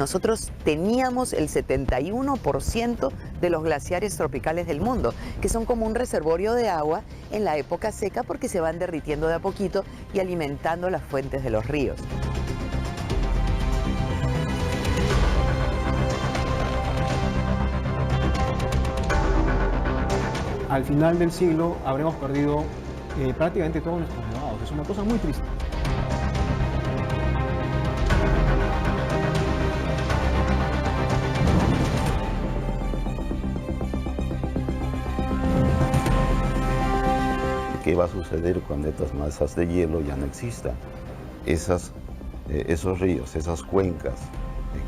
nosotros teníamos el 71% de los glaciares tropicales del mundo, que son como un reservorio de agua en la época seca porque se van derritiendo de a poquito y alimentando las fuentes de los ríos. Al final del siglo habremos perdido prácticamente todos nuestros nevados. Es una cosa muy triste. ¿Qué va a suceder cuando estas masas de hielo ya no existan? Esos ríos, esas cuencas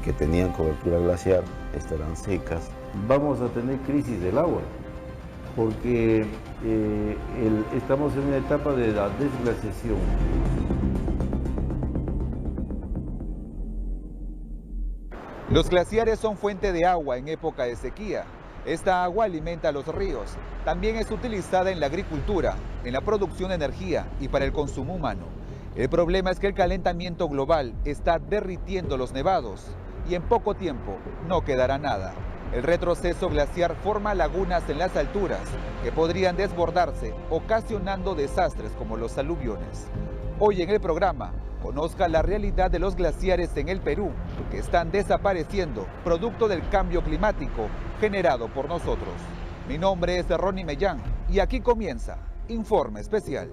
que tenían cobertura glaciar estarán secas. Vamos a tener crisis del agua, porque estamos en una etapa de la desglaciación. Los glaciares son fuente de agua en época de sequía. Esta agua alimenta los ríos. También es utilizada en la agricultura, en la producción de energía y para el consumo humano. El problema es que el calentamiento global está derritiendo los nevados y en poco tiempo no quedará nada. El retroceso glaciar forma lagunas en las alturas que podrían desbordarse, ocasionando desastres como los aluviones. Hoy en el programa, conozca la realidad de los glaciares en el Perú, que están desapareciendo producto del cambio climático generado por nosotros. Mi nombre es Ronnie Mellán y aquí comienza Informe Especial.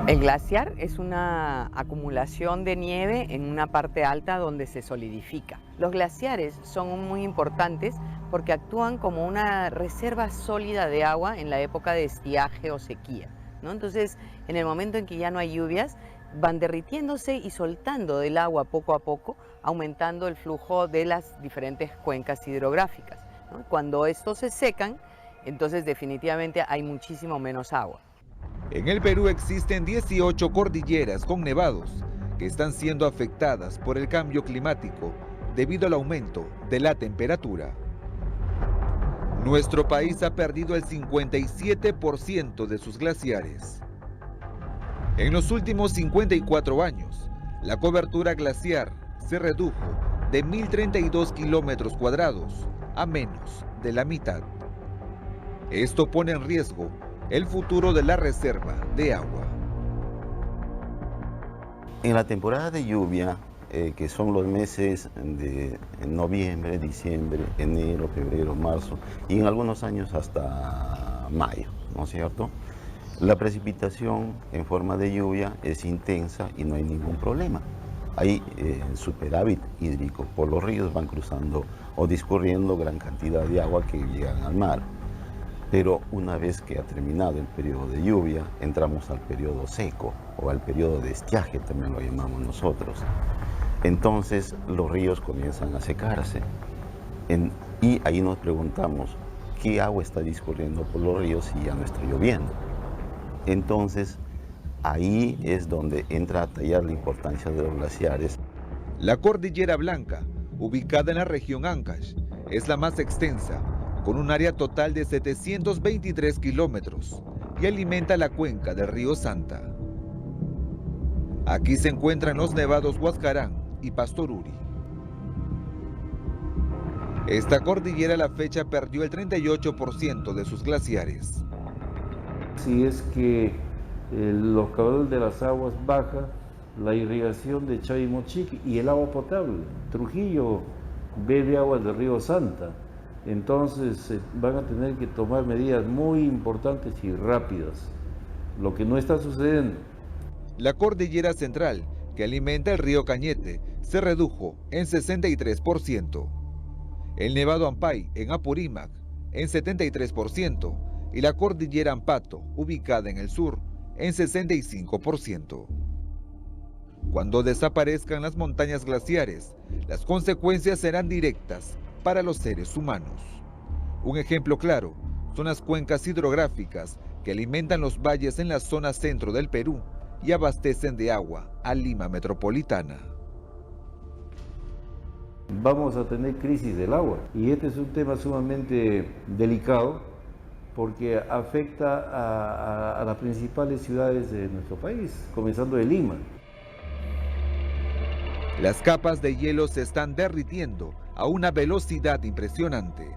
El glaciar es una acumulación de nieve en una parte alta donde se solidifica. Los glaciares son muy importantes porque actúan como una reserva sólida de agua en la época de estiaje o sequía, ¿no? Entonces, en el momento en que ya no hay lluvias, van derritiéndose y soltando el agua poco a poco, aumentando el flujo de las diferentes cuencas hidrográficas, ¿no? Cuando estos se secan, entonces definitivamente hay muchísimo menos agua. En el Perú existen 18 cordilleras con nevados que están siendo afectadas por el cambio climático debido al aumento de la temperatura. Nuestro país ha perdido el 57% de sus glaciares. En los últimos 54 años, la cobertura glaciar se redujo de 1.032 kilómetros cuadrados a menos de la mitad. Esto pone en riesgo el futuro de la reserva de agua. En la temporada de lluvia, que son los meses de noviembre, diciembre, enero, febrero, marzo y en algunos años hasta mayo, ¿no es cierto? La precipitación en forma de lluvia es intensa y no hay ningún problema. Hay superávit hídrico, por los ríos van cruzando o discurriendo gran cantidad de agua que llegan al mar. Pero una vez que ha terminado el periodo de lluvia, entramos al periodo seco o al periodo de estiaje, también lo llamamos nosotros. Entonces los ríos comienzan a secarse y ahí nos preguntamos, ¿qué agua está discurriendo por los ríos si ya no está lloviendo? Entonces ahí es donde entra a tallar la importancia de los glaciares. La Cordillera Blanca, ubicada en la región Ancash, es la más extensa, con un área total de 723 kilómetros y alimenta la cuenca del río Santa. Aquí se encuentran los nevados Huascarán y Pastoruri. Esta cordillera a la fecha perdió el 38% de sus glaciares. Si es que los caudales de las aguas baja, la irrigación de Chavimochic y el agua potable. Trujillo bebe agua del río Santa. Entonces van a tener que tomar medidas muy importantes y rápidas, lo que no está sucediendo. La cordillera central, que alimenta el río Cañete, se redujo en 63%. El Nevado Ampay, en Apurímac, en 73%, y la cordillera Ampato, ubicada en el sur, en 65%. Cuando desaparezcan las montañas glaciares, las consecuencias serán directas para los seres humanos. Un ejemplo claro son las cuencas hidrográficas que alimentan los valles en la zona centro del Perú y abastecen de agua a Lima metropolitana. Vamos a tener crisis del agua y este es un tema sumamente delicado porque afecta a las principales ciudades de nuestro país, comenzando de Lima. Las capas de hielo se están derritiendo a una velocidad impresionante.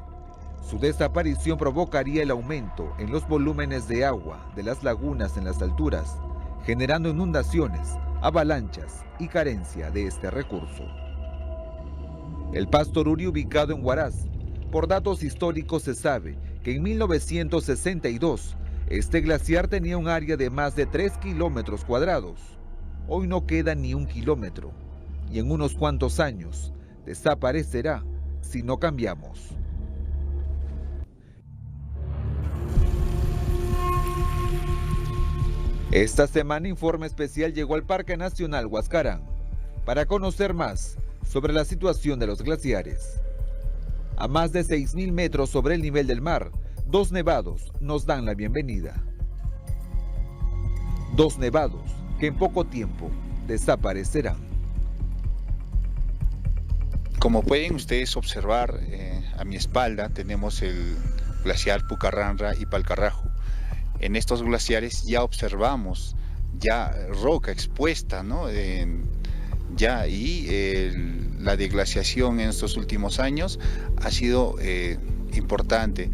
Su desaparición provocaría el aumento en los volúmenes de agua de las lagunas en las alturas, generando inundaciones, avalanchas y carencia de este recurso. El Pastoruri, ubicado en Huaraz, por datos históricos se sabe que en 1962 este glaciar tenía un área de más de 3 kilómetros cuadrados. Hoy no queda ni 1 kilómetro y en unos cuantos años desaparecerá si no cambiamos. Esta semana Informe Especial llegó al Parque Nacional Huascarán para conocer más sobre la situación de los glaciares. A más de 6.000 metros sobre el nivel del mar, 2 nevados nos dan la bienvenida. 2 nevados que en poco tiempo desaparecerán. Como pueden ustedes observar, a mi espalda tenemos el glaciar Pucarranra y Palcarrajo. En estos glaciares ya observamos roca expuesta, ¿no? La deglaciación en estos últimos años ha sido importante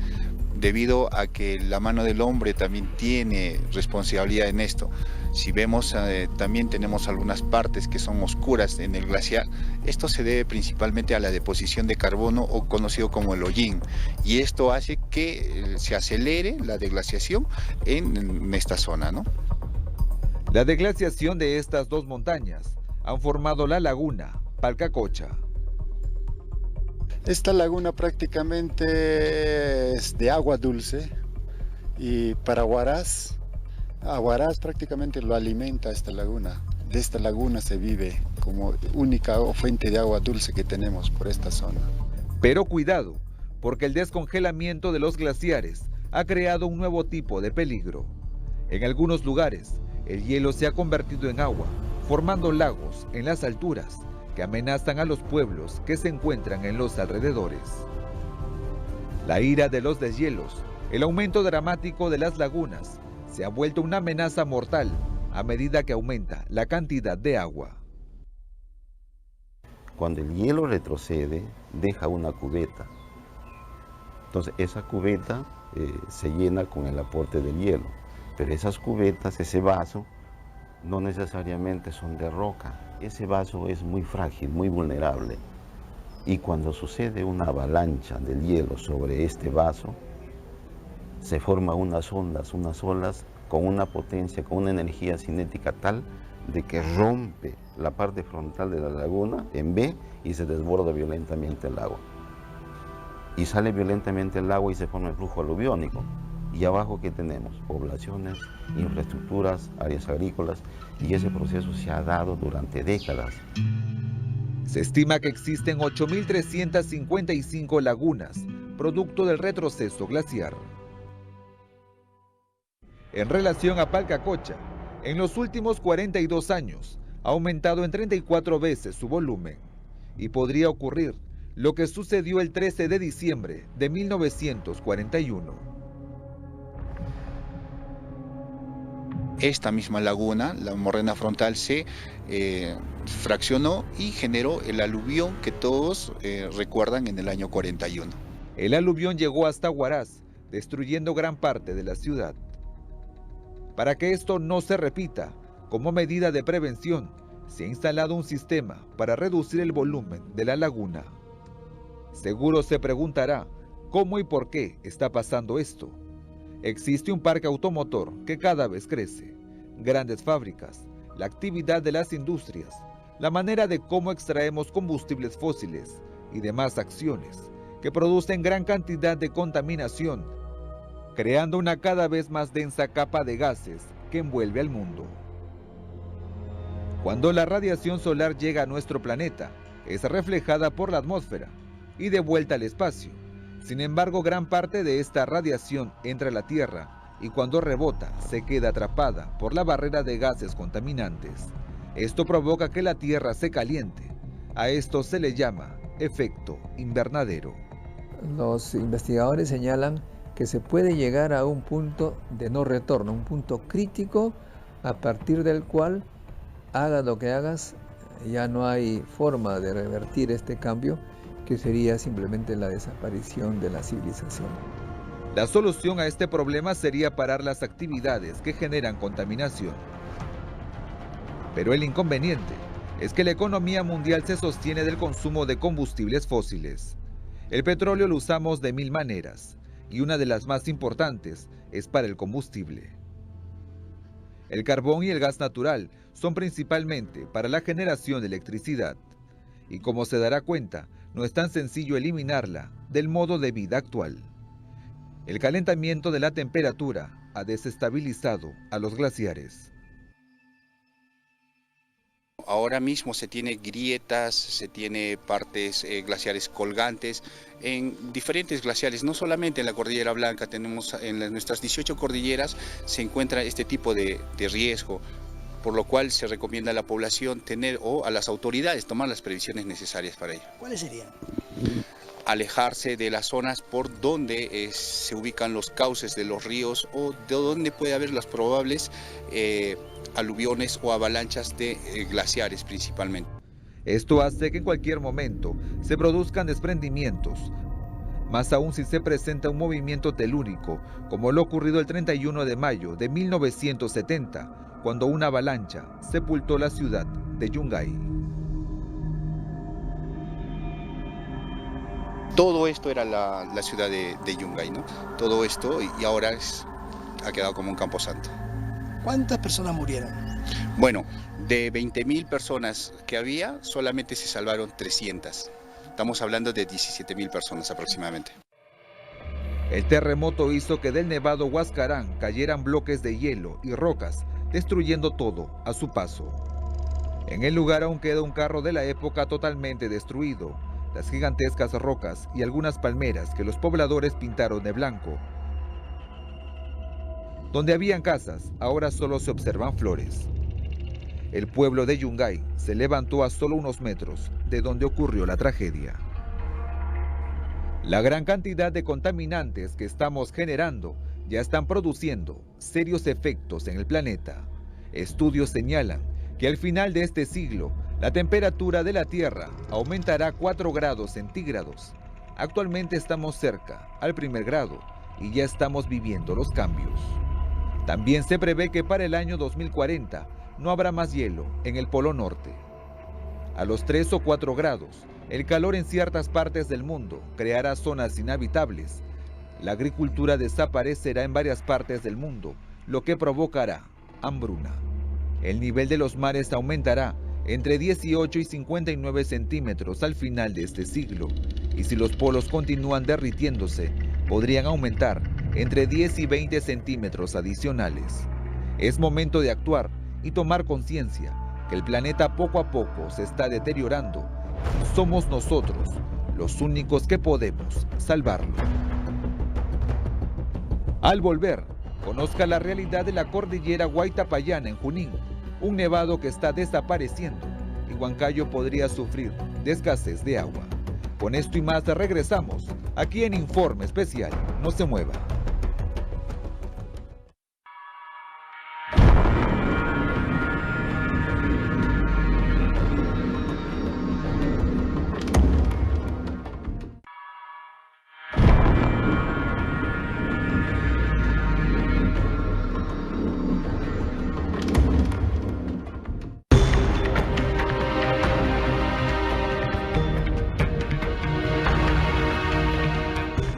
debido a que la mano del hombre también tiene responsabilidad en esto. Si vemos, también tenemos algunas partes que son oscuras en el glaciar. Esto se debe principalmente a la deposición de carbono, o conocido como el hollín, y esto hace que se acelere la deglaciación en esta zona, ¿no? La deglaciación de estas 2 montañas han formado la laguna Palcacocha. Esta laguna prácticamente es de agua dulce y para Huaraz, a Huaraz prácticamente lo alimenta esta laguna. De esta laguna se vive como única fuente de agua dulce que tenemos por esta zona. Pero cuidado, porque el descongelamiento de los glaciares ha creado un nuevo tipo de peligro. En algunos lugares, el hielo se ha convertido en agua, formando lagos en las alturas que amenazan a los pueblos que se encuentran en los alrededores. La ira de los deshielos, el aumento dramático de las lagunas, se ha vuelto una amenaza mortal a medida que aumenta la cantidad de agua. Cuando el hielo retrocede, deja una cubeta. Entonces esa cubeta se llena con el aporte del hielo, pero esas cubetas, ese vaso, no necesariamente son de roca. Ese vaso es muy frágil, muy vulnerable. Y cuando sucede una avalancha del hielo sobre este vaso, se forman unas olas con una potencia, con una energía cinética tal de que rompe la parte frontal de la laguna en V y se desborda violentamente el agua. Y sale violentamente el agua y se forma el flujo aluviónico. Y abajo, ¿qué tenemos? Poblaciones, infraestructuras, áreas agrícolas, y ese proceso se ha dado durante décadas. Se estima que existen 8.355 lagunas, producto del retroceso glaciar. En relación a Palcacocha, en los últimos 42 años ha aumentado en 34 veces su volumen, y podría ocurrir lo que sucedió el 13 de diciembre de 1941. Esta misma laguna, la morrena frontal, se fraccionó y generó el aluvión que todos recuerdan en el año 41. El aluvión llegó hasta Huaraz, destruyendo gran parte de la ciudad. Para que esto no se repita, como medida de prevención, se ha instalado un sistema para reducir el volumen de la laguna. Seguro se preguntará, ¿cómo y por qué está pasando esto? Existe un parque automotor que cada vez crece, grandes fábricas, la actividad de las industrias, la manera de cómo extraemos combustibles fósiles y demás acciones que producen gran cantidad de contaminación, creando una cada vez más densa capa de gases que envuelve al mundo. Cuando la radiación solar llega a nuestro planeta, es reflejada por la atmósfera y de vuelta al espacio. Sin embargo, gran parte de esta radiación entra a la Tierra y cuando rebota se queda atrapada por la barrera de gases contaminantes. Esto provoca que la Tierra se caliente. A esto se le llama efecto invernadero. Los investigadores señalan que se puede llegar a un punto de no retorno, un punto crítico a partir del cual, hagas lo que hagas, ya no hay forma de revertir este cambio, que sería simplemente la desaparición de la civilización. La solución a este problema sería parar las actividades que generan contaminación. Pero el inconveniente es que la economía mundial se sostiene del consumo de combustibles fósiles. El petróleo lo usamos de 1000 maneras, y una de las más importantes es para el combustible. El carbón y el gas natural son principalmente para la generación de electricidad, y como se dará cuenta, no es tan sencillo eliminarla del modo de vida actual. El calentamiento de la temperatura ha desestabilizado a los glaciares. Ahora mismo se tiene grietas, se tiene partes glaciares colgantes en diferentes glaciares, no solamente en la Cordillera Blanca, tenemos en nuestras 18 cordilleras se encuentra este tipo de riesgo, por lo cual se recomienda a la población tener o a las autoridades tomar las previsiones necesarias para ello. ¿Cuáles serían? Alejarse de las zonas por donde se ubican los cauces de los ríos o de donde puede haber las probables aluviones o avalanchas de glaciares principalmente. Esto hace que en cualquier momento se produzcan desprendimientos, más aún si se presenta un movimiento telúrico, como lo ocurrido el 31 de mayo de 1970, cuando una avalancha sepultó la ciudad de Yungay. Todo esto era la ciudad de Yungay, ¿no? Todo esto y ahora ha quedado como un camposanto. ¿Cuántas personas murieron? Bueno, de 20.000 personas que había, solamente se salvaron 300. Estamos hablando de 17.000 personas aproximadamente. El terremoto hizo que del nevado Huascarán cayeran bloques de hielo y rocas, destruyendo todo a su paso. En el lugar aún queda un carro de la época totalmente destruido, las gigantescas rocas y algunas palmeras que los pobladores pintaron de blanco. Donde habían casas, ahora solo se observan flores. El pueblo de Yungay se levantó a solo unos metros de donde ocurrió la tragedia. La gran cantidad de contaminantes que estamos generando ya están produciendo serios efectos en el planeta. Estudios señalan que al final de este siglo, la temperatura de la Tierra aumentará 4 grados centígrados. Actualmente estamos cerca al 1er grado y ya estamos viviendo los cambios. También se prevé que para el año 2040 no habrá más hielo en el Polo Norte. A los 3 o 4 grados, el calor en ciertas partes del mundo creará zonas inhabitables. La agricultura desaparecerá en varias partes del mundo, lo que provocará hambruna. El nivel de los mares aumentará entre 18 y 59 centímetros al final de este siglo, y si los polos continúan derritiéndose, podrían aumentar entre 10 y 20 centímetros adicionales. Es momento de actuar y tomar conciencia que el planeta poco a poco se está deteriorando y somos nosotros los únicos que podemos salvarlo. Al volver, conozca la realidad de la cordillera Huaytapallana en Junín, un nevado que está desapareciendo y Huancayo podría sufrir de escasez de agua. Con esto y más regresamos aquí en Informe Especial. No se mueva.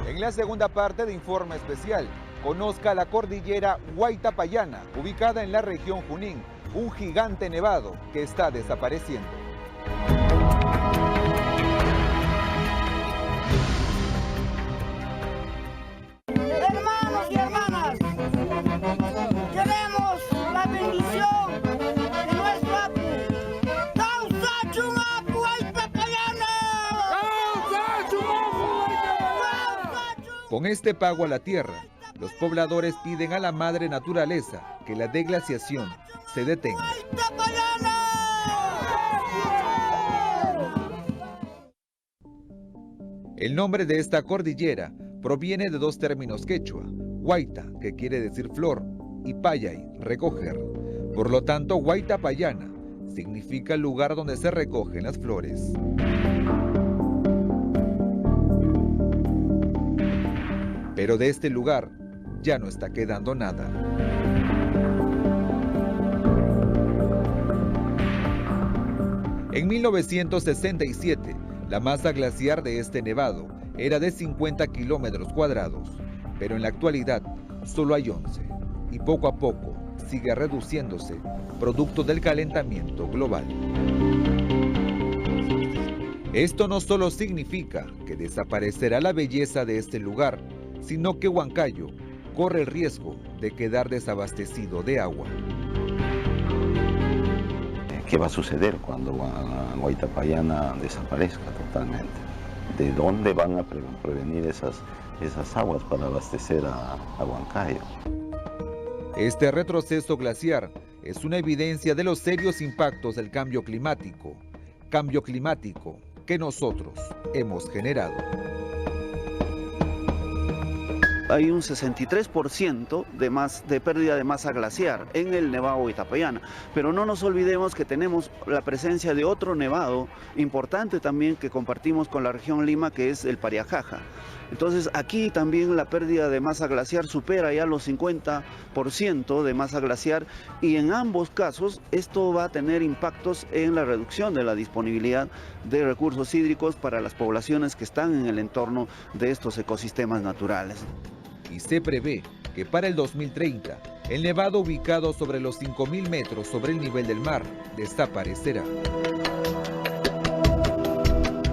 En la segunda parte de Informe Especial, conozca la cordillera Huaytapallana, ubicada en la región Junín, un gigante nevado que está desapareciendo. Hermanos y hermanas, queremos la bendición de nuestro Apu. ¡Causa Chumapu Huaytapallana! Con este pago a la tierra, Los pobladores piden a la madre naturaleza que la deglaciación se detenga. El nombre de esta cordillera proviene de dos términos quechua, huayta, que quiere decir flor, y payay, recoger. Por lo tanto, Huayta Payana significa el lugar donde se recogen las flores. Pero de este lugar ya no está quedando nada. En 1967, la masa glaciar de este nevado era de 50 kilómetros cuadrados, pero en la actualidad solo hay 11, y poco a poco sigue reduciéndose, producto del calentamiento global. Esto no solo significa que desaparecerá la belleza de este lugar, sino que Huancayo corre el riesgo de quedar desabastecido de agua. ¿Qué va a suceder cuando Huayta Payana desaparezca totalmente? ¿De dónde van a prevenir esas aguas para abastecer a Huancayo? Este retroceso glaciar es una evidencia de los serios impactos del cambio climático que nosotros hemos generado. Hay un 63% de pérdida de masa glaciar en el nevado Huayta Payana, pero no nos olvidemos que tenemos la presencia de otro nevado importante también que compartimos con la región Lima, que es el Pariajaja. Entonces aquí también la pérdida de masa glaciar supera ya los 50% de masa glaciar, y en ambos casos esto va a tener impactos en la reducción de la disponibilidad de recursos hídricos para las poblaciones que están en el entorno de estos ecosistemas naturales. Y se prevé que para el 2030, el nevado ubicado sobre los 5.000 metros sobre el nivel del mar desaparecerá.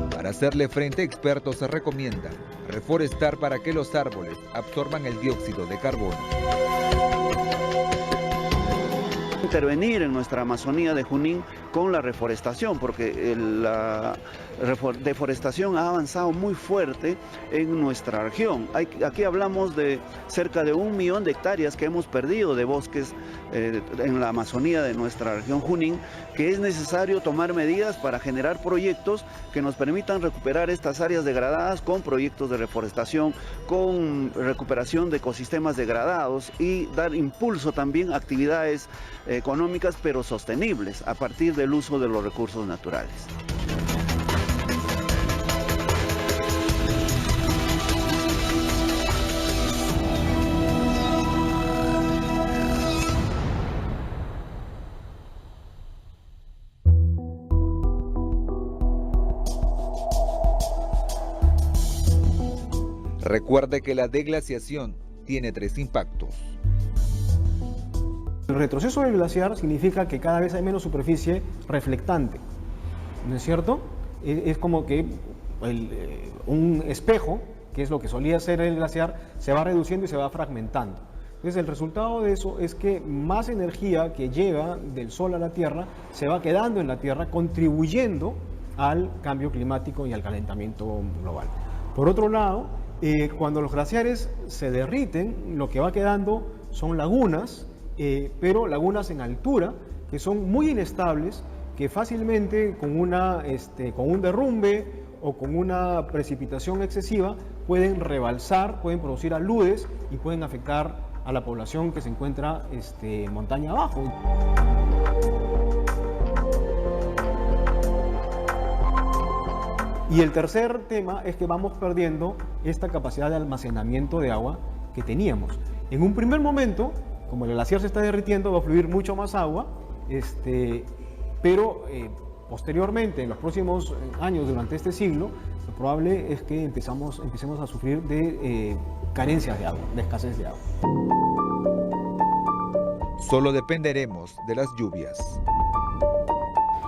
Para hacerle frente, expertos se recomienda reforestar para que los árboles absorban el dióxido de carbono. Intervenir en nuestra Amazonía de Junín con la reforestación, porque la deforestación ha avanzado muy fuerte en nuestra región. Aquí hablamos de cerca de 1 millón de hectáreas que hemos perdido de bosques en la Amazonía de nuestra región Junín, que es necesario tomar medidas para generar proyectos que nos permitan recuperar estas áreas degradadas con proyectos de reforestación, con recuperación de ecosistemas degradados, y dar impulso también a actividades económicas pero sostenibles a partir del uso de los recursos naturales. Recuerde que la deglaciación tiene 3 impactos. El retroceso del glaciar significa que cada vez hay menos superficie reflectante, ¿no es cierto? Es como que un espejo, que es lo que solía ser el glaciar, se va reduciendo y se va fragmentando. Entonces el resultado de eso es que más energía que llega del sol a la Tierra se va quedando en la Tierra, contribuyendo al cambio climático y al calentamiento global. Por otro lado, cuando los glaciares se derriten, lo que va quedando son lagunas, pero lagunas en altura, que son muy inestables, que fácilmente con un derrumbe o con una precipitación excesiva pueden rebalsar, pueden producir aludes y pueden afectar a la población que se encuentra montaña abajo. Y el tercer tema es que vamos perdiendo esta capacidad de almacenamiento de agua que teníamos. En un primer momento, como el glaciar se está derritiendo, va a fluir mucho más agua, pero posteriormente, en los próximos años, durante este siglo, lo probable es que empecemos a sufrir de carencias de agua, de escasez de agua. Solo dependeremos de las lluvias.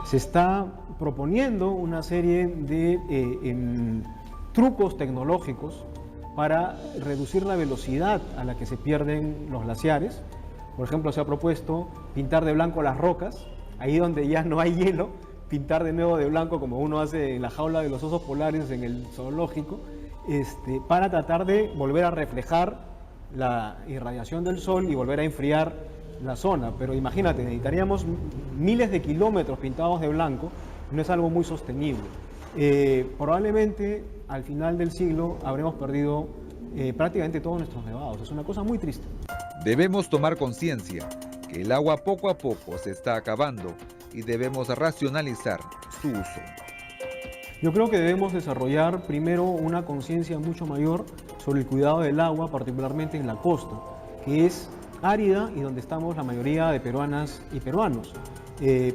Se está proponiendo una serie de trucos tecnológicos para reducir la velocidad a la que se pierden los glaciares. Por ejemplo, se ha propuesto pintar de blanco las rocas, ahí donde ya no hay hielo, pintar de nuevo de blanco como uno hace en la jaula de los osos polares en el zoológico, para tratar de volver a reflejar la irradiación del sol y volver a enfriar la zona. Pero imagínate, necesitaríamos miles de kilómetros pintados de blanco, no es algo muy sostenible. Probablemente al final del siglo habremos perdido prácticamente todos nuestros nevados. Es una cosa muy triste. Debemos tomar conciencia que el agua poco a poco se está acabando y debemos racionalizar su uso. Yo creo que debemos desarrollar primero una conciencia mucho mayor sobre el cuidado del agua, particularmente en la costa, que es árida y donde estamos la mayoría de peruanas y peruanos.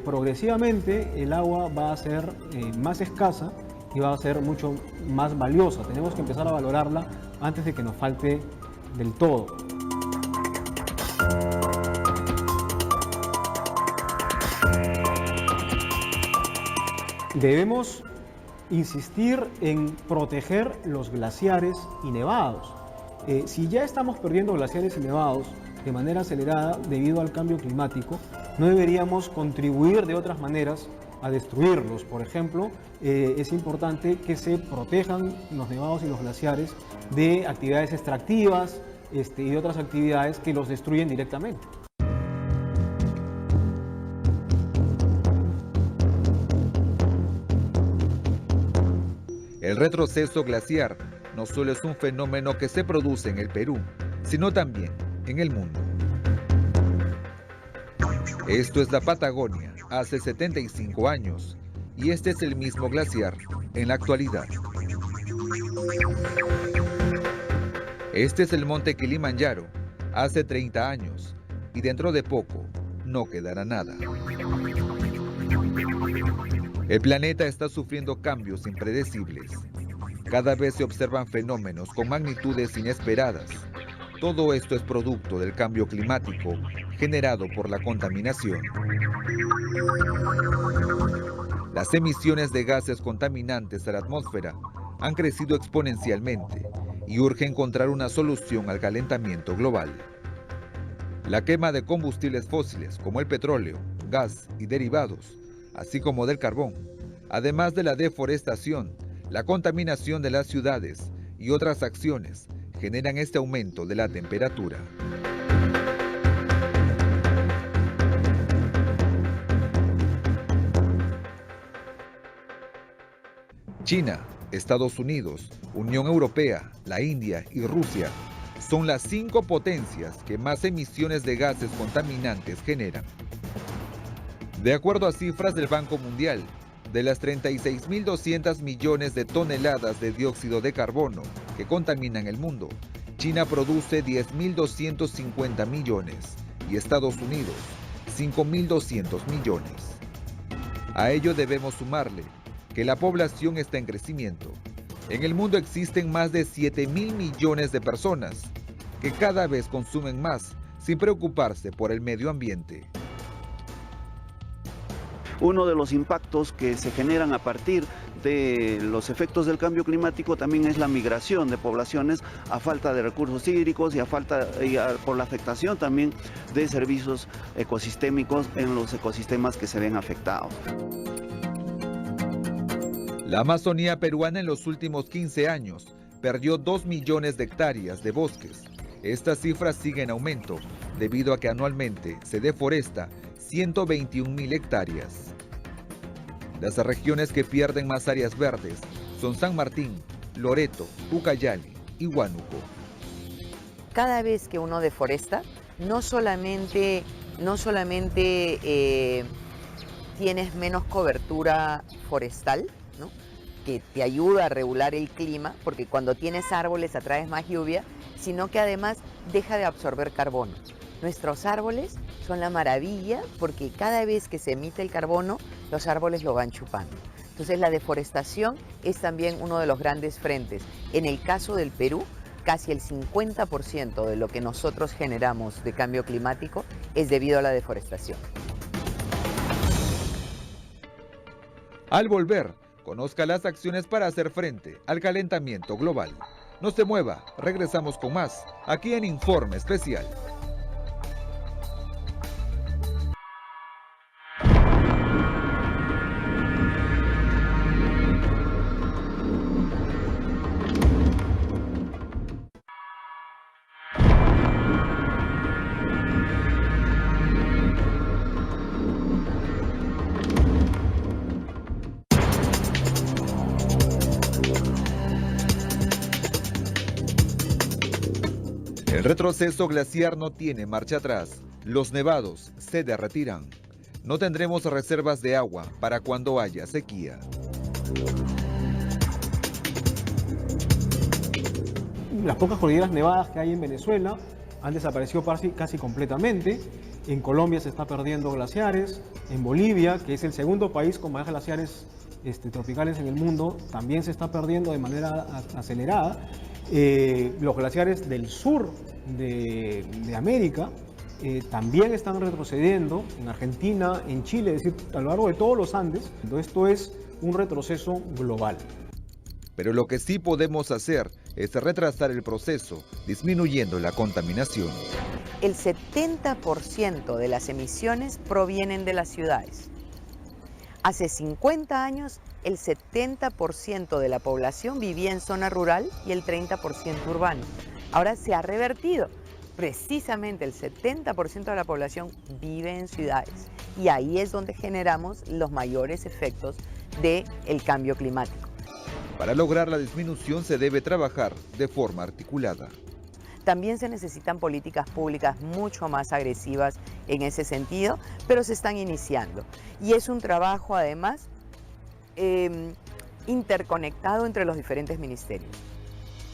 Progresivamente el agua va a ser más escasa y va a ser mucho más valiosa. Tenemos que empezar a valorarla antes de que nos falte del todo. Debemos insistir en proteger los glaciares y nevados. Si ya estamos perdiendo glaciares y nevados de manera acelerada debido al cambio climático, no deberíamos contribuir de otras maneras a destruirlos. Por ejemplo, es importante que se protejan los nevados y los glaciares de actividades extractivas y de otras actividades que los destruyen directamente. El retroceso glaciar no solo es un fenómeno que se produce en el Perú, sino también en el mundo. Esto es la Patagonia hace 75 años y este es el mismo glaciar en la actualidad. Este es el monte Kilimanjaro hace 30 años y dentro de poco no quedará nada. El planeta está sufriendo cambios impredecibles. Cada vez se observan fenómenos con magnitudes inesperadas. Todo esto es producto del cambio climático generado por la contaminación. Las emisiones de gases contaminantes a la atmósfera han crecido exponencialmente y urge encontrar una solución al calentamiento global. La quema de combustibles fósiles como el petróleo, gas y derivados, así como del carbón, además de la deforestación, la contaminación de las ciudades y otras acciones, generan este aumento de la temperatura. China, Estados Unidos, Unión Europea, la India y Rusia son las 5 potencias que más emisiones de gases contaminantes generan. De acuerdo a cifras del Banco Mundial, de las 36.200 millones de toneladas de dióxido de carbono que contaminan el mundo, China produce 10.250 millones y Estados Unidos 5.200 millones. A ello debemos sumarle que la población está en crecimiento. En el mundo existen más de 7.000 millones de personas que cada vez consumen más sin preocuparse por el medio ambiente. Uno de los impactos que se generan a partir de los efectos del cambio climático también es la migración de poblaciones a falta de recursos hídricos y por la afectación también de servicios ecosistémicos en los ecosistemas que se ven afectados. La Amazonía peruana en los últimos 15 años perdió 2 millones de hectáreas de bosques. Esta cifra sigue en aumento debido a que anualmente se deforesta 121.000 hectáreas. Las regiones que pierden más áreas verdes son San Martín, Loreto, Ucayali y Huánuco. Cada vez que uno deforesta, no solamente tienes menos cobertura forestal, ¿no?, que te ayuda a regular el clima, porque cuando tienes árboles atraes más lluvia, sino que además deja de absorber carbono. Nuestros árboles son la maravilla porque cada vez que se emite el carbono, los árboles lo van chupando. Entonces la deforestación es también uno de los grandes frentes. En el caso del Perú, casi el 50% de lo que nosotros generamos de cambio climático es debido a la deforestación. Al volver, conozca las acciones para hacer frente al calentamiento global. No se mueva, regresamos con más, aquí en Informe Especial. El retroceso glaciar no tiene marcha atrás. Los nevados se derretirán. No tendremos reservas de agua para cuando haya sequía. Las pocas cordilleras nevadas que hay en Venezuela han desaparecido casi completamente. En Colombia se está perdiendo glaciares. En Bolivia, que es el segundo país con más glaciares tropicales en el mundo, también se está perdiendo de manera acelerada. Los glaciares del sur de América también están retrocediendo, en Argentina, en Chile, es decir, a lo largo de todos los Andes. Esto es un retroceso global. Pero lo que sí podemos hacer es retrasar el proceso, disminuyendo la contaminación. El 70% de las emisiones provienen de las ciudades. Hace 50 años, el 70% de la población vivía en zona rural y el 30% urbano. Ahora se ha revertido. Precisamente el 70% de la población vive en ciudades y ahí es donde generamos los mayores efectos del cambio climático. Para lograr la disminución se debe trabajar de forma articulada. También se necesitan políticas públicas mucho más agresivas en ese sentido, pero se están iniciando. Y es un trabajo además interconectado entre los diferentes ministerios.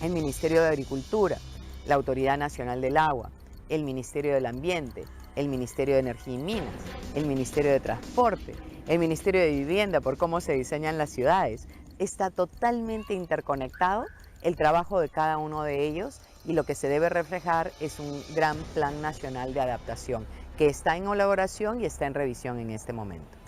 El Ministerio de Agricultura, la Autoridad Nacional del Agua, el Ministerio del Ambiente, el Ministerio de Energía y Minas, el Ministerio de Transporte, el Ministerio de Vivienda, por cómo se diseñan las ciudades. Está totalmente interconectado el trabajo de cada uno de ellos y lo que se debe reflejar es un gran plan nacional de adaptación que está en elaboración y está en revisión en este momento.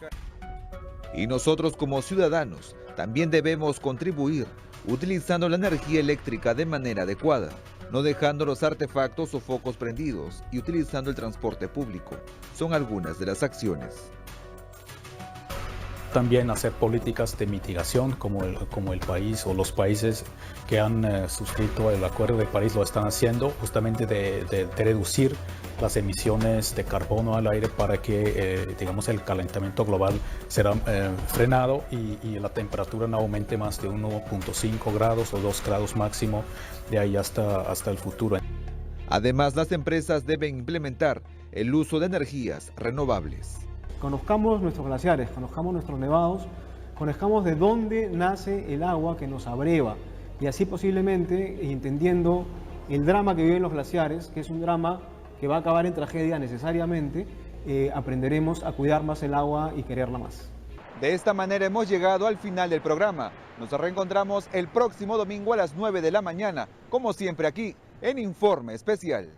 Y nosotros como ciudadanos también debemos contribuir utilizando la energía eléctrica de manera adecuada, no dejando los artefactos o focos prendidos y utilizando el transporte público. Son algunas de las acciones. También hacer políticas de mitigación como el país o los países que han suscrito el Acuerdo de París lo están haciendo, justamente de reducir las emisiones de carbono al aire para que digamos el calentamiento global será frenado y la temperatura no aumente más de 1.5 grados o 2 grados máximo de ahí hasta el futuro. Además, las empresas deben implementar el uso de energías renovables. Conozcamos nuestros glaciares, conozcamos nuestros nevados, conozcamos de dónde nace el agua que nos abreva y así posiblemente, entendiendo el drama que viven los glaciares, que es un drama que va a acabar en tragedia necesariamente, aprenderemos a cuidar más el agua y quererla más. De esta manera hemos llegado al final del programa. Nos reencontramos el próximo domingo a las 9 de la mañana, como siempre aquí en Informe Especial.